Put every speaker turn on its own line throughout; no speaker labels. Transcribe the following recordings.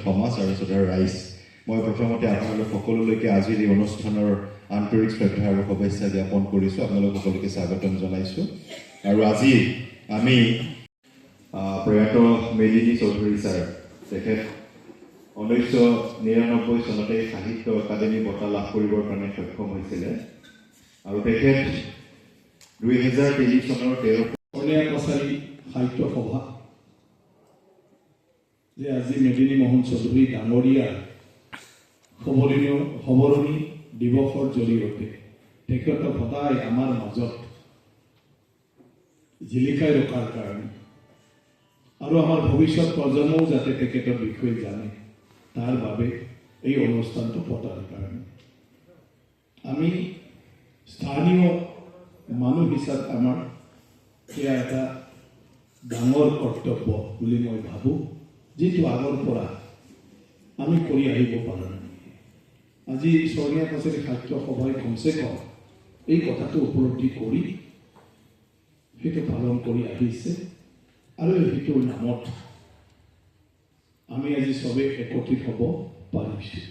সমাজ আৰু শ্ৰদ্ধাৰ ৰাইজ, মই প্ৰথমতে আপোনালোক সকলোলৈকে আজিৰ এই অনুষ্ঠানৰ আন্তৰিক শ্ৰদ্ধা আৰু শুভেচ্ছা জ্ঞাপন কৰিছোঁ। আপোনালোক সকলোকে স্বাগতম জনাইছোঁ। আৰু আজি আমি প্ৰয়াত মেদিনী চৌধুৰী ছাৰ, তেখেত 1999 চনতে সাহিত্য একাডেমী বঁটা লাভ কৰিবৰ কাৰণে সক্ষম হৈছিলে আৰু তেখেত 2023 চনৰ 13
কৰ্ণিয়া কছাৰী সাহিত্য সভা যে আজি মেদিনী মোহন চৌধুৰী ডাঙৰীয়াৰ সবৰণী দিৱসৰ জৰিয়তে তেখেতক সদায় আমাৰ মাজত জিলিকাই ৰখাৰ কাৰণে আৰু আমাৰ ভৱিষ্যত প্ৰজন্মও যাতে তেখেতৰ বিষয়ে জানে তাৰ বাবে এই অনুষ্ঠানটো পতাৰ কাৰণে আমি স্থানীয় মানুহ হিচাপে আমাৰ এয়া এটা ডাঙৰ কৰ্তব্য বুলি মই ভাবোঁ, যিটো আগৰ পৰা আমি কৰি আহিব পাৰোঁ। আজি কৰ্ণিয়া কছাৰী সাহিত্য সভাই কমচে কম এই কথাটো উপলব্ধি কৰি সেইটো পালন কৰি আহিছে আৰু সেইটোৰ নামত আমি আজি চবেই একত্ৰিত হ'ব পাৰিছোঁ।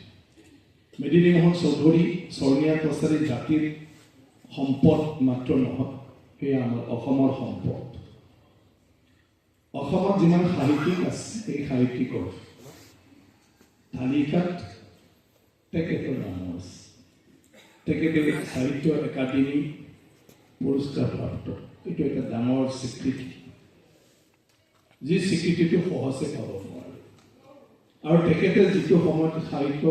মেদিনী মোহন চৌধুৰী কৰ্ণিয়া কছাৰী জাতিৰ সম্পদ মাত্ৰ নহয়, সেয়া আমাৰ অসমৰ সম্পদ। অসমত যিমান সাহিত্যিক আছে সেই সাহিত্যিকৰ তালিকাত তেখেতৰ নাম আছে। তেখেতে সাহিত্য একাডেমী পুৰস্কাৰ প্ৰাপ্ত, এইটো এটা ডাঙৰ স্বীকৃতি, যি স্বীকৃতিটো সহজে পাব নোৱাৰে। আৰু তেখেতে যিটো সময়ত সাহিত্য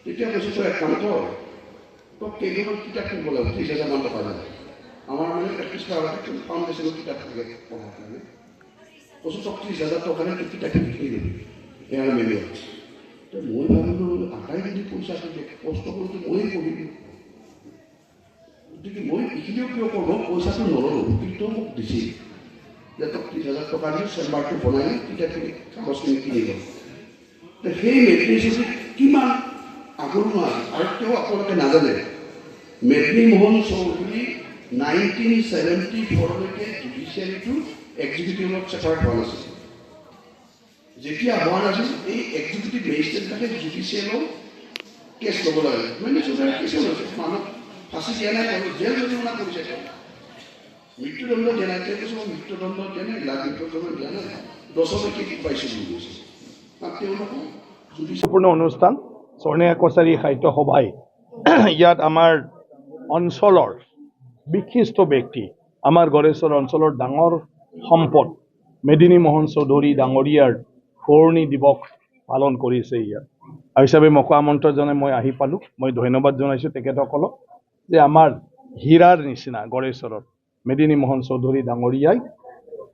তেতিয়া কৈছোঁ তই এক কাম কৰ, তই কেইখনমান কিতাপ কিনিব লাগিব, 30,000 মান টকা লাগে। আমাৰ মানে প্ৰেক্টিছ কৰাৰ আগতে ফাউণ্ডেশ্যনৰ কিতাপ থাকে পঢ়াৰ কাৰণে। কৈছোঁ তই 30,000 টকাৰে তোৰ কিতাপ কিনি ল'বি, এয়াৰ মেনুৱেল। তো মই ভাবিলোঁ আটাই যদি পইচাটো কষ্ট কৰোঁতে ময়ে পঢ়িলোঁ, গতিকে মই এইখিনিও কিয় কৰোঁ, পইচাটো নল'লোঁ কিন্তু মোক দিছিল যে তই 30,000 টকা দি চেম্বাৰটো বনাই কিতাপখিনি কাগজখিনি কিনি ল'ম। তো সেই মেট্ৰিক কিমান আগৰণুৱা আৰু তেওঁ আপোনালোকে নাজানে, মেদিনী মোহন চৌধুৰী 1974লৈকে জুডিচিয়াৰীটো এক্সিকিউটিভত ছেপাৰেট হোৱা নাছিল। যেতিয়া হোৱা নাছিল, এই এক্সিকিউটিভ মেজিষ্ট্ৰেটবিলাকে জুডিচিয়েলৰ কেছ ল'ব লাগে। মানে চৌধুৰীৰ কেছে লৈছে, মানুহ ফাঁচি দিয়া নাই, জেল জৰিমনা কৰিছে। তেওঁ মৃত্যুদণ্ড দিয়া নাই, তেওঁ কৈছে মই মৃত্যুদণ্ড দিয়া নাই, লাখ মৃত্যুদণ্ড দিয়া নাই, 10লৈকে পাইছোঁ বুলি কৈছে। তেওঁলোকক
গুৰুত্বপূৰ্ণ অনুষ্ঠান কৰ্ণিয়া কছাৰী সাহিত্য সভাই ইয়াত আমাৰ অঞ্চলৰ বিশিষ্ট ব্যক্তি, আমাৰ গড়েশ্বৰ অঞ্চলৰ ডাঙৰ সম্পদ মেদিনী মোহন চৌধুৰী ডাঙৰীয়াৰ সোঁৱৰণি দিৱস পালন কৰিছে ইয়াত। আৰু হিচাপে মোকো আমন্ত্ৰণ জনাই মই আহি পালোঁ। মই ধন্যবাদ জনাইছোঁ তেখেতসকলক যে আমাৰ হীৰাৰ নিচিনা গড়েশ্বৰত মেদিনী মোহন চৌধুৰী ডাঙৰীয়াই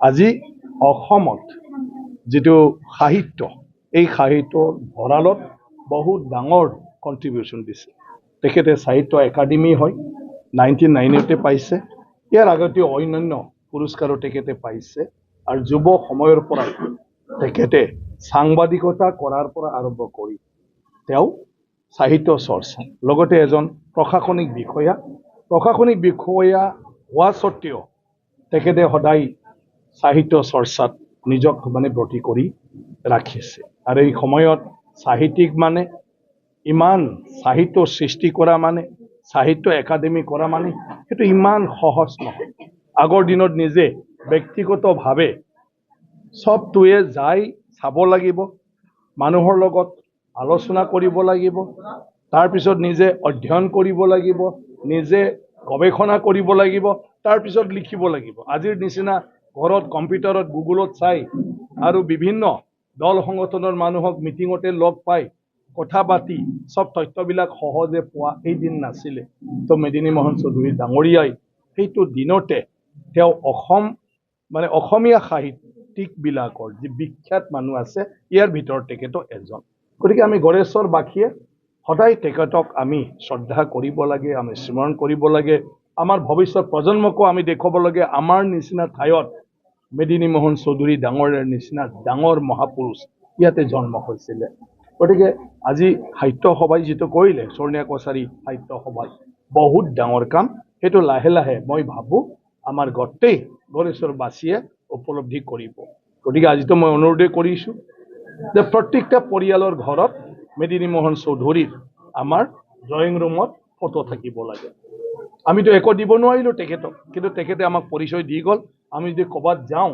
আজি অসমত যিটো সাহিত্য, এই সাহিত্যৰ ভঁৰালত বহুত ডাঙৰ কণ্ট্ৰিবিউশ্যন দিছে। তেখেতে সাহিত্য একাডেমী হয় 1990তে পাইছে, ইয়াৰ আগতে অন্যান্য পুৰস্কাৰো তেখেতে পাইছে। আৰু যুৱ সময়ৰ পৰাই তেখেতে সাংবাদিকতা কৰাৰ পৰা আৰম্ভ কৰি তেওঁ সাহিত্য চৰ্চা, লগতে এজন প্ৰশাসনিক বিষয়া হোৱা স্বত্তেও তেখেতে সদায় সাহিত্য চৰ্চাত নিজক ব্ৰতী কৰি ৰাখিছে। আৰু এই সময়ত সাহিত্যিক মানে ইমান সাহিত্য সৃষ্টি কৰা মানে, সাহিত্য একাডেমী কৰা মানে সেইটো ইমান সহজ নহয়। আগৰ দিনত নিজে ব্যক্তিগতভাৱে চবটোৱে যাই চাব লাগিব, মানুহৰ লগত আলোচনা কৰিব লাগিব, তাৰপিছত নিজে অধ্যয়ন কৰিব লাগিব, নিজে গৱেষণা কৰিব লাগিব, তাৰপিছত লিখিব লাগিব। আজিৰ নিচিনা ঘৰত কম্পিউটাৰত গুগলত চাই আৰু বিভিন্ন দল সংগঠনৰ মানুহক মিটিঙতে লগ পাই কথা পাতি সব তথ্যবিলাক সহজে পোৱা এই দিন নাছিলে। তো মেদিনী মোহন চৌধুৰী ডাঙৰীয়াই সেইটো দিনতে তেওঁ অসমীয়া সাহিত্যিকবিলাকৰ যি বিখ্যাত মানুহ আছে ইয়াৰ ভিতৰত তেখেতো এজন। গতিকে আমি গড়েশ্বৰবাসীয়ে সদায় তেখেতক আমি শ্ৰদ্ধা কৰিব লাগে, আমি স্মৰণ কৰিব লাগে। আমাৰ ভৱিষ্যত প্ৰজন্মকো আমি দেখুৱাব লাগে আমাৰ নিচিনা ঠাইত মেদিনী মোহন চৌধুৰী ডাঙৰীয়াৰ নিচিনা ডাঙৰ মহাপুৰুষ ইয়াতে জন্ম হৈছিলে। গতিকে আজি সাহিত্য সভাই যিটো কৰিলে স্বৰ্ণীয়া কছাৰী সাহিত্য সভাই বহুত ডাঙৰ কাম, সেইটো লাহে লাহে মই ভাবোঁ আমাৰ গোটেই গড়েশ্বৰবাসীয়ে উপলব্ধি কৰিব। গতিকে আজিতো মই অনুৰোধে কৰিছোঁ যে প্ৰত্যেকটা পৰিয়ালৰ ঘৰত মেদিনী মোহন চৌধুৰীৰ আমাৰ ড্ৰয়িং ৰুমত ফটো থাকিব লাগে। আমিতো একো দিব নোৱাৰিলোঁ তেখেতক, কিন্তু তেখেতে আমাক পৰিচয় দি গ'ল। আমি যদি ক'ৰবাত যাওঁ,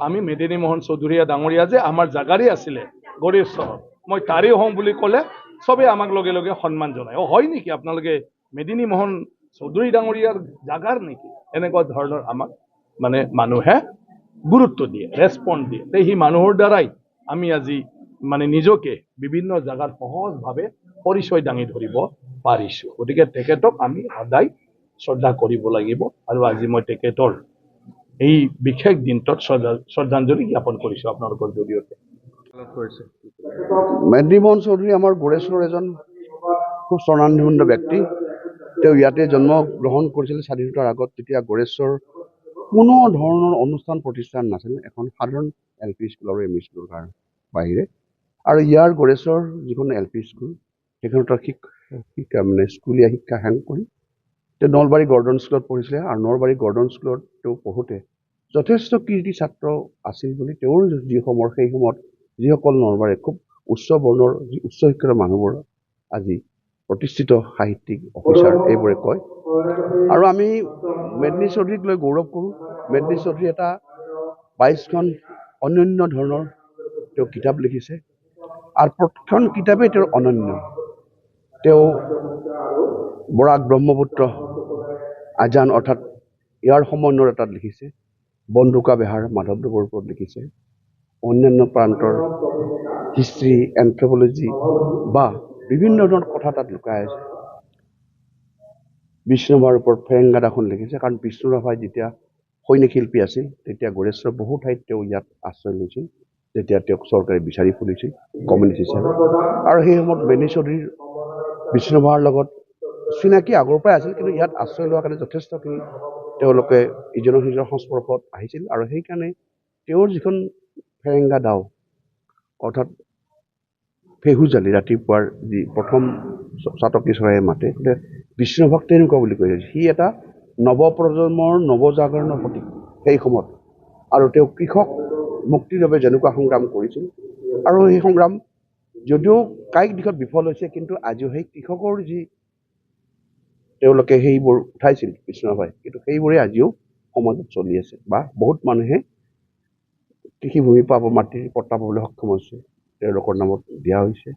আমি মেদিনী মোহন চৌধুৰীয়া ডাঙৰীয়া যে আমাৰ জাগাৰে আছিলে গড়েশ্বৰত, মই তাৰেই হওঁ বুলি ক'লে চবেই আমাক লগে লগে সন্মান জনায়। হয় নেকি আপোনালোকে মেদিনী মোহন চৌধুৰী ডাঙৰীয়াৰ জাগাৰ নেকি? এনেকুৱা ধৰণৰ আমাক মানে মানুহে গুৰুত্ব দিয়ে, ৰেছপন্স দিয়ে। সেই মানুহৰ দ্বাৰাই আমি আজি মানে নিজকে বিভিন্ন জাগাত সহজভাৱে পৰিচয় দাঙি ধৰিব পাৰিছোঁ। গতিকে তেখেতক আমি সদায় শ্ৰদ্ধা কৰিব লাগিব, আৰু আজি মই তেখেতৰ এই বিশেষ দিনটোত শ্ৰদ্ধাঞ্জলি জ্ঞাপন কৰিছোঁ আপোনালোকৰ জৰিয়তে।
মেদিনী মোহন চৌধুৰী আমাৰ গড়েশ্বৰৰ এজন খুব স্বনামধন্য ব্যক্তি। তেওঁ ইয়াতে জন্মগ্ৰহণ কৰিছিল স্বাধীনতাৰ আগত, তেতিয়া গড়েশ্বৰ কোনো ধৰণৰ অনুষ্ঠান প্ৰতিষ্ঠান নাছিল, এখন সাধাৰণ LP স্কুল আৰু ME স্কুলৰ বাহিৰে। আৰু ইয়াৰ গড়েশ্বৰ যিখন LP স্কুল, সেইখন তাৰ শিক্ষা মানে স্কুলীয়া শিক্ষা শেষ কৰি তেওঁ নলবাৰী গৰ্ডন স্কুলত পঢ়িছিলে। আৰু নলবাৰী গৰ্ডন স্কুলত তেওঁ পঢ়োঁতে যথেষ্ট কীৰ্তি ছাত্ৰ আছিল বুলি তেওঁৰ সেই সময়ত যিসকল নলবাৰীৰ খুব উচ্চ বৰ্ণৰ উচ্চ শিক্ষিত মানুহবোৰ আজি প্ৰতিষ্ঠিত সাহিত্যিক অফিচাৰ এইবোৰে কয়। আৰু আমি মেদিনী চৌধুৰীক লৈ গৌৰৱ কৰোঁ। মেদিনী চৌধুৰী এটা 22খন অনন্য ধৰণৰ তেওঁ কিতাপ লিখিছে, আৰু প্ৰতিখন কিতাপেই তেওঁৰ অনন্য। তেওঁ বৰাক ব্ৰহ্মপুত্ৰ আজান অৰ্থাৎ ইয়াৰ সমন্বয়ৰ এটাত লিখিছে, বন্দুকা বেহাৰ মাধৱদেৱৰ ওপৰত লিখিছে, অন্যান্য প্ৰান্তৰ হিষ্ট্ৰী এন্থ্ৰপলজি বা বিভিন্ন ধৰণৰ কথা তাত লুকাই আছে। বিষ্ণুৰাভাৰ ওপৰত ফেৰেংগাদাখন লিখিছে, কাৰণ বিষ্ণুৰাভাই যেতিয়া সৈনিক শিল্পী আছিল তেতিয়া গড়েশ্বৰ বহু ঠাইত তেওঁ ইয়াত আশ্ৰয় লৈছিল, যেতিয়া তেওঁক চৰকাৰে বিচাৰি ফুৰিছিল কমিউনিষ্ট হিচাপে। আৰু সেই সময়ত মেদিনী চৌধুৰীৰ বিষ্ণুৰাভাৰ লগত চিনাকি আগৰ পৰাই আছিল, কিন্তু ইয়াত আশ্ৰয় লোৱাৰ কাৰণে যথেষ্টখিনি তেওঁলোকে ইজনৰ সিজনৰ সংস্পৰ্শত আহিছিল। আৰু সেইকাৰণে তেওঁৰ যিখন ফেৰেংগা দাও অৰ্থাৎ ফেহুজালি ৰাতিপুৱাৰ যি প্ৰথম চাতকী চৰাইয়ে মাতে, বিষ্ণুৰাভাক তেনেকুৱা বুলি কৈছে। সি এটা নৱপ্ৰজন্মৰ নৱজাগৰণৰ প্ৰতীক সেই সময়ত। আৰু তেওঁ কৃষক মুক্তিৰ বাবে যেনেকুৱা সংগ্ৰাম কৰিছিল, আৰু সেই সংগ্ৰাম যদিও কায়িক দিশত বিফল হৈছে, কিন্তু আজিও সেই কৃষকৰ যি তেওঁলোকে সেইবোৰ উঠাইছিল বিষ্ণুৰাভাই, কিন্তু সেইবোৰে আজিও সমাজত চলি আছে, বা বহুত মানুহে কৃষিভূমি পাব, মাটিৰ পট্টা পাবলৈ সক্ষম হৈছে, তেওঁলোকৰ নামত দিয়া হৈছে।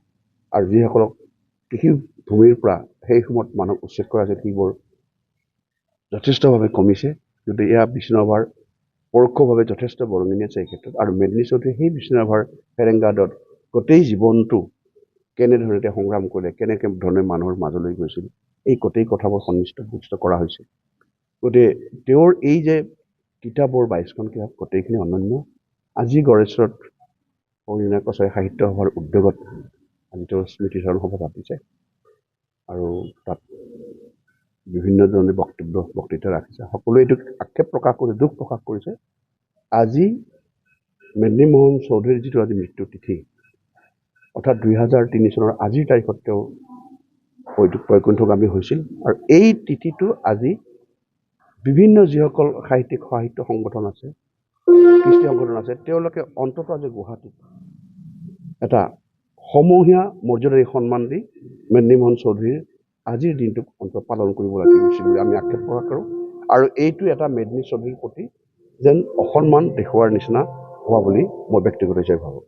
আৰু যিসকলক কৃষিভূমিৰ পৰা সেই সময়ত মানুহক উচ্ছেদ কৰা হৈছিল, সেইবোৰ যথেষ্টভাৱে কমিছে। গতিকে এয়া বিষ্ণুৰাভাৰ পৰোক্ষভাৱে যথেষ্ট বৰঙণি আছে এই ক্ষেত্ৰত। আৰু মেদিনী চৌধুৰীয়ে সেই বিষ্ণুৰাভাৰ ফেৰেংগাদত গোটেই জীৱনটো কেনেধৰণে তেওঁ সংগ্ৰাম কৰিলে, কেনেকৈ ধৰণে মানুহৰ মাজলৈ গৈছিল, এই গোটেই কথাবোৰ সন্নিষ্ঠ কৰা হৈছে। গতিকে তেওঁৰ এই যে কিতাপৰ 22খন কিতাপ গোটেইখিনি অনন্য। আজি গড়েশ্বৰত স্বৰ্ণীয়া কছাৰী সাহিত্য সভাৰ উদ্যোগত আজি তেওঁৰ স্মৃতিচাৰণ সভা পাতিছে, আৰু তাত বিভিন্ন ধৰণে বক্তৃতা ৰাখিছে। সকলোৱে এইটো আক্ষেপ প্ৰকাশ কৰিছে, দুখ প্ৰকাশ কৰিছে, আজি মেদিনী মোহন চৌধুৰীৰ যিটো আজি মৃত্যু তিথি, অৰ্থাৎ 2003 চনৰ আজিৰ তাৰিখত তেওঁ বৈকুণ্ঠগামী হৈছিল। আৰু এই তিথিটো আজি বিভিন্ন যিসকল সাহিত্য সংগঠন আছে, কৃষ্টি সংগঠন আছে, তেওঁলোকে অন্ততঃ আজি গুৱাহাটীত এটা সমূহীয়া মৰ্যাদাৰে সন্মান দি মেদিনী মোহন চৌধুৰীৰ আজিৰ দিনটোক পালন কৰিব লাগিছিল বুলি আমি আক্ষেপ প্ৰকাশ কৰোঁ। আৰু এইটো এটা মেদিনী চৌধুৰীৰ প্ৰতি যেন অসন্মান দেখুওৱাৰ নিচিনা হোৱা বুলি মই ব্যক্তিগত হিচাপে ভাবোঁ।